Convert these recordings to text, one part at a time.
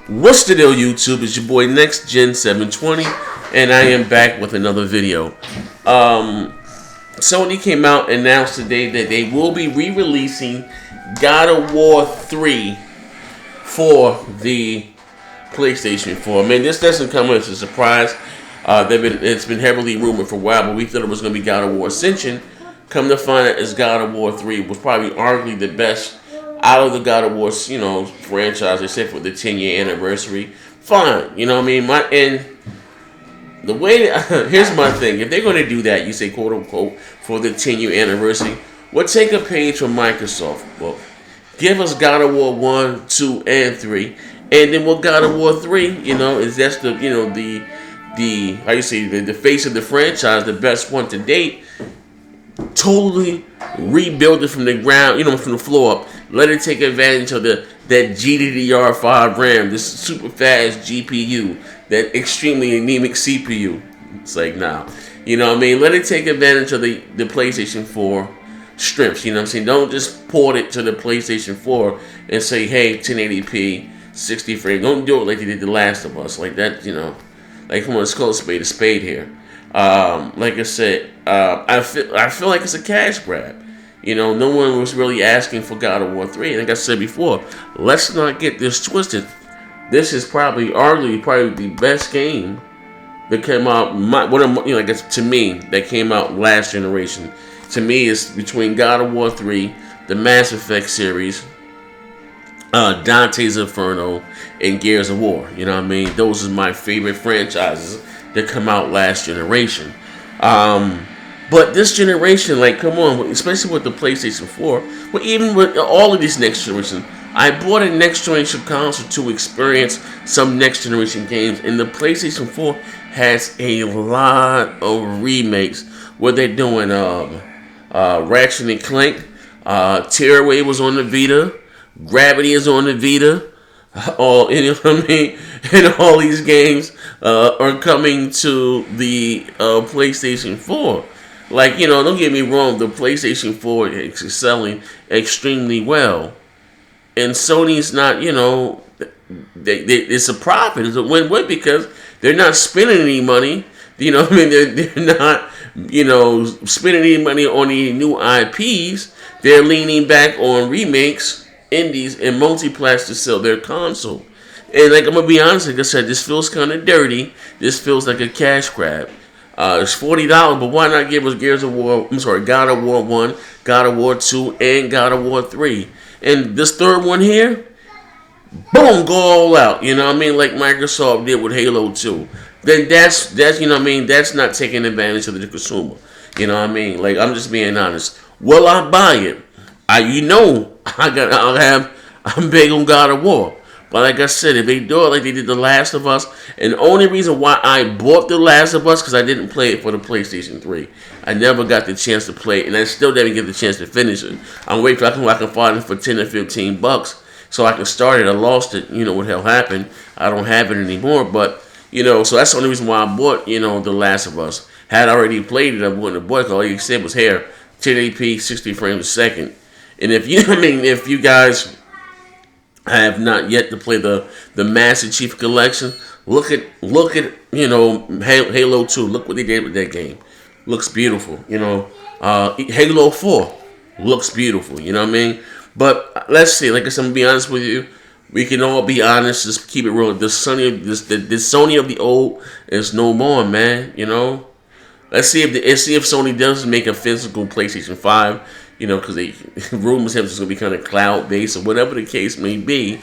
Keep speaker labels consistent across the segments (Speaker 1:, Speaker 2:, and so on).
Speaker 1: What's the deal, YouTube? It's your boy Next Gen 720, and I am back with another video. Sony came out and announced today that they will be re-releasing God of War 3 for the PlayStation 4. Man, this doesn't come as a surprise. It's been heavily rumored for a while, but we thought it was going to be God of War Ascension. Come to find out, it's God of War 3. It was probably arguably the best out of the God of War, franchise, except for the 10-year anniversary. Fine, you know what I mean? The way here's my thing: if they're going to do that, you say quote unquote for the 10-year anniversary, well, take a page from Microsoft. Well, give us God of War 1, 2, and 3, and then what God of War 3, is that's the how you say the face of the franchise, the best one to date. Totally rebuild it from the ground, from the floor up. Let it take advantage of that GDDR5 RAM, this super fast GPU, that extremely anemic CPU. It's like, nah. Let it take advantage of the PlayStation 4 strengths, Don't just port it to the PlayStation 4 and say, hey, 1080p, 60 frames. Don't do it like they did The Last of Us. Like that, Like, come on, let's call a spade here. Like I said, I feel like it's a cash grab. No one was really asking for God of War 3. And like I said before, let's not get this twisted. This is probably the best game that came out. To me, that came out last generation. To me, it's between God of War 3, the Mass Effect series, Dante's Inferno, and Gears of War. Those are my favorite franchises that come out last generation. But this generation, like, come on, especially with the PlayStation 4, but even with all of these next generation, I bought a next generation console to experience some next generation games, and the PlayStation 4 has a lot of remakes where they're doing Ratchet and Clank, Tearaway was on the Vita, Gravity is on the Vita. And all these games are coming to the PlayStation 4. Like, don't get me wrong, the PlayStation 4 is selling extremely well. And Sony's not, it's a profit. It's a win-win because they're not spending any money. They're not, spending any money on any new IPs. They're leaning back on remakes, indies, and multiplats to sell their console. And like, I'm gonna be honest, like I said, this feels kind of dirty. This feels like a cash grab. It's $40, but why not give us God of War 1, God of War 2, and God of War 3? And this third one here, boom, go all out. Like Microsoft did with Halo 2. Then that's that's not taking advantage of the consumer. Like, I'm just being honest. Will I buy it? I'm big on God of War. But like I said, if they do it like they did The Last of Us, and the only reason why I bought The Last of Us because I didn't play it for the PlayStation 3. I never got the chance to play it, and I still didn't get the chance to finish it. I'm waiting for I can find it for $10 or $15 so I can start it. I lost it. What hell happened? I don't have it anymore. But so that's the only reason why I bought The Last of Us. Had I already played it, I wouldn't have bought it. All you said was here, 1080p, 60 frames a second. And if you guys have not yet to play the Master Chief Collection, look at Halo 2. Look what they did with that game. Looks beautiful. Halo 4 looks beautiful. But let's see. Like I said, I'm gonna be honest with you. We can all be honest. Just keep it real. The Sony of the old is no more, man. Let's see if Sony does make a physical PlayStation 5. Because rumors have it's going to be kind of cloud-based or whatever the case may be.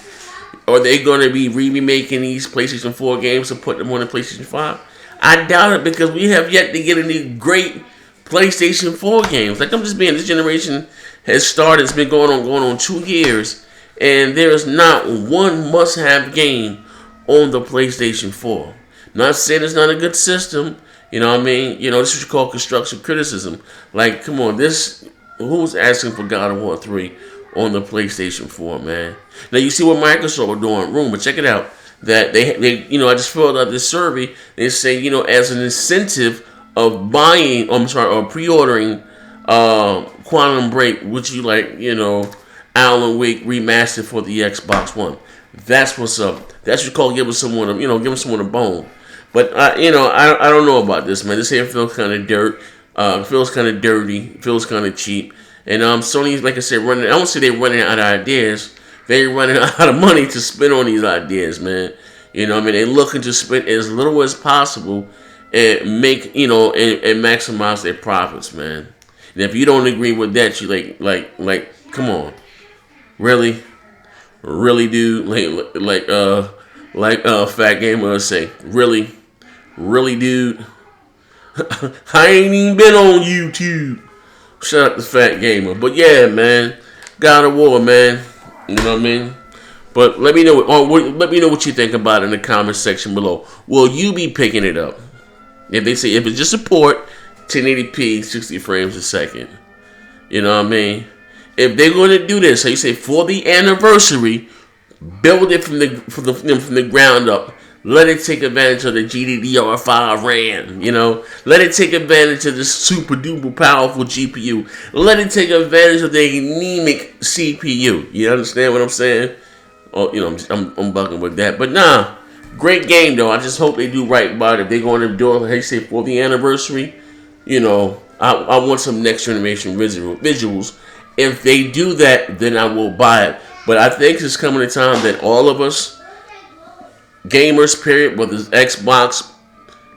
Speaker 1: Are they going to be remaking these PlayStation 4 games and put them on the PlayStation 5? I doubt it because we have yet to get any great PlayStation 4 games. Like, I'm just being, this generation has started. It's been going on 2 years. And there is not one must-have game on the PlayStation 4. Not saying it's not a good system. This is what you call constructive criticism. Like, come on, who's asking for God of War 3 on the PlayStation 4, man? Now, you see what Microsoft are doing. Rumor, check it out. That they I just filled out this survey. They say, as an incentive of or pre-ordering Quantum Break, which Alan Wake remastered for the Xbox One. That's what's up. That's what you call giving someone giving someone a bone. But I don't know about this, man. This here feels kind of feels kind of dirty, feels kind of cheap. And Sony's, like I said, running. I don't say they're running out of ideas. They're running out of money to spend on these ideas, man. You know what I mean? They're looking to spend as little as possible and make, and maximize their profits, man. And if you don't agree with that, you like, come on, really, dude, Fat Gamer would say, really, dude. I ain't even been on YouTube. Shout out to Fat Gamer. But yeah, man, God of War, man. You know what I mean? But let me know. Let me know what you think about it in the comment section below. Will you be picking it up? If it's just a port, 1080p, 60 frames a second. You know what I mean? If they're going to do this, so you say for the anniversary, build it from the ground up. Let it take advantage of the GDDR5 RAM, Let it take advantage of the super duper powerful GPU. Let it take advantage of the anemic CPU. You understand what I'm saying? Oh, I'm bugging with that. But nah, great game though. I just hope they do right by it. If they're going to do it, for the anniversary, I want some next generation visuals. If they do that, then I will buy it. But I think it's coming a time that all of us, gamers, period, whether it's Xbox,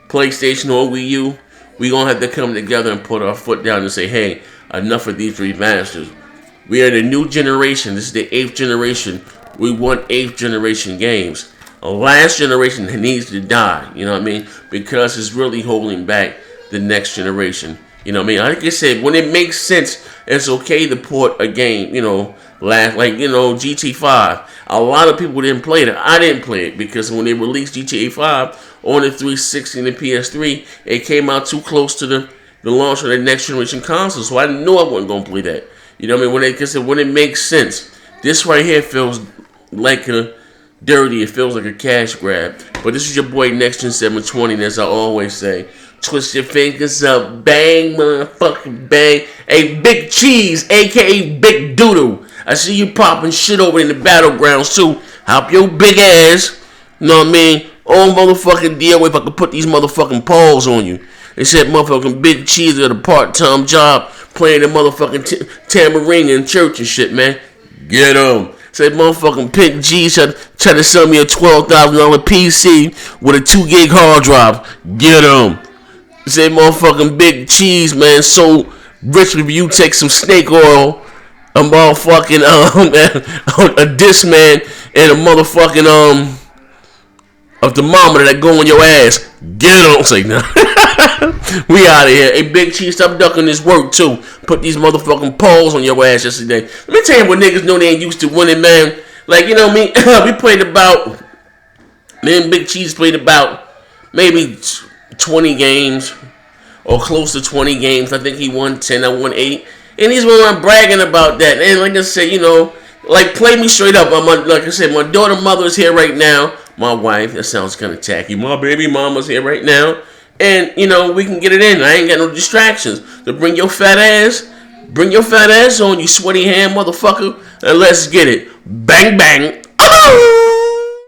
Speaker 1: PlayStation, or Wii U, we're going to have to come together and put our foot down and say, hey, enough of these remasters. We are the new generation. This is the 8th generation. We want 8th generation games. The last generation needs to die, you know what I mean? Because it's really holding back the next generation. You know what I mean? Like I said, when it makes sense, it's okay to port a game, GT5. A lot of people didn't play it. I didn't play it because when they released GTA 5 on the 360 and the PS3, it came out too close to the launch of the next generation console. So I knew I wasn't going to play that. You know what I mean? When it makes sense. This right here feels like dirty. It feels like a cash grab. But this is your boy NextGen 720, and as I always say, twist your fingers up, bang, motherfucking bang. Hey, Big Cheese, a.k.a. Big Doodoo. I see you popping shit over in the battlegrounds, too. Hop your big ass. You know what I mean? Oh, motherfucking deal if I could put these motherfucking paws on you. They said motherfucking Big Cheese at a part-time job playing the motherfucking tambourine in church and shit, man. Get 'em. Said motherfucking Pink G try to sell me a $12,000 PC with a 2 gig hard drive. Get 'em. Said motherfucking Big Cheese, man, so rich if you take some snake oil, a motherfucking a disc man, and a motherfucking a thermometer that go on your ass. Get 'em. Say nah. We out of here. Hey, Big Cheese, stop ducking this work too. Put these motherfucking poles on your ass yesterday. Let me tell you what niggas know they ain't used to winning, man. Like, you know what I mean? We played about, me and Big Cheese played about maybe 20 games or close to 20 games. I think he won 10, I won 8. And he's one bragging about that. And like I said, play me straight up. Like I said, my daughter mother is here right now. My wife, that sounds kind of tacky. My baby mama's here right now. And, we can get it in. I ain't got no distractions. So bring your fat ass on, you sweaty hand motherfucker. And let's get it. Bang, bang. Oh!